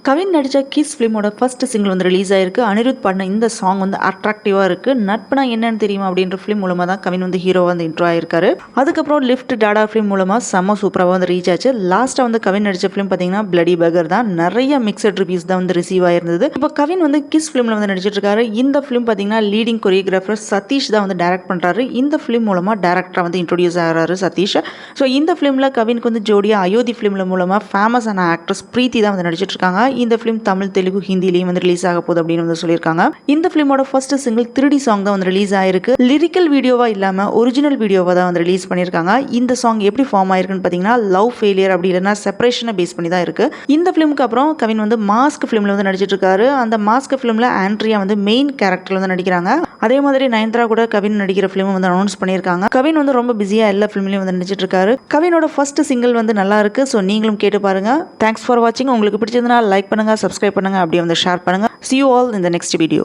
கவின் நடித்த kiss ஃபிலிமோட first single வந்து release ஆயிருக்கு. அனிருத் பண்ண இந்த சாங் வந்து அட்ராக்டிவாக இருக்குது. நட்புனா என்னன்னு தெரியுமா அப்படின்ற ஃபிலிம் மூலமாக தான் கவின் வந்து ஹீரோவாக வந்து இன்ட்ரோ ஆயிருக்காரு. அதுக்கப்புறம் லிஃப்ட் டாடா ஃபிலிம் மூலமாக செம்ம சூப்பராக வந்து ரீச் ஆச்சு. லாஸ்ட்டாக வந்து கவின் நடித்த ஃபிலிம் பார்த்தீங்கன்னா பிளடி பர்கர் தான். நிறைய மிக்சட் ரிவ்யூஸ் தான் வந்து ரிசீவ் ஆயிருந்தது. இப்போ கவின் வந்து கிஸ் ஃபிலிமில் வந்து நடிச்சிட்டு இருக்காரு. இந்த ஃபிலிம் பார்த்தீங்கன்னா லீடிங் கொரியோகிராஃபர் சதீஷ் தான் வந்து டைரக்ட் பண்ணுறாரு. இந்த ஃபிலிம் மூலமாக டேரக்டராக வந்து இன்ட்ரோடியூஸ் ஆகிறாரு சதீஷ். ஸோ இந்த ஃபிலிமில் கவினுக்கு வந்து ஜோடியாக அயோத்தி ஃபிலிமில் மூலமாக ஃபேமஸான ஆக்ட்ரஸ் பிரீத்தி தான் வந்து நடிச்சிட்டு இருக்காங்க. இந்த ஃபிலிம் தமிழ், தெலுங்கு, ஹிந்திலையும் வந்து ரிலீஸ் ஆக போகுது அப்படின்னு வந்து சொல்லியிருக்காங்க. இந்த ஃபிலிமோட ஃபர்ஸ்ட் சிங்கிள் 3D சாங் தான் வந்து ரிலீஸ் ஆயிருக்கு. லிரிக்கல் வீடியோவா இல்லாம ஒரிஜினல் வீடியோவா தான் வந்து ரிலீஸ் பண்ணியிருக்காங்க. இந்த சாங் எப்படி ஃபார்ம் ஆயிருக்குன்னு பார்த்தீங்கன்னா லவ் ஃபெயிலியர் அப்படி இல்லைன்னா செப்பரேஷனை பேஸ் பண்ணி தான் இருக்கு. இந்த ஃபிலிமுக்கு அப்புறம் கவின் வந்து மாஸ்க் ஃபிலிம்ல வந்து நடிச்சிட்டு இருக்காரு. அந்த மாஸ்க் ஃபிலிம்ல ஆண்ட்ரியா வந்து மெயின் கேரக்டர்ல வந்து நடிக்கிறாங்க. அதே மாதிரி நயன்தாரா கூட கவின் நடிக்கிற ஃபிலிம் வந்து அனௌன்ஸ் பண்ணியிருக்காங்க. கவின் வந்து ரொம்ப பிஸியா எல்லா ஃபிலிம்லயும் வந்து நடிச்சிட்டு இருக்காரு. கவினோட ஃபர்ஸ்ட் சிங்கிள் வந்து நல்லா இருக்கு. ஸோ நீங்களும் கேட்டு பாருங்க. தேங்க்ஸ் ஃபார் வாட்சிங். உங்களுக்கு பிடிச்சிருந்தா லைக் பண்ணுங்க, சப்ஸ்கிரைப் பண்ணுங்க, அப்படியே வந்து ஷேர் பண்ணுங்க. See you all in the next video.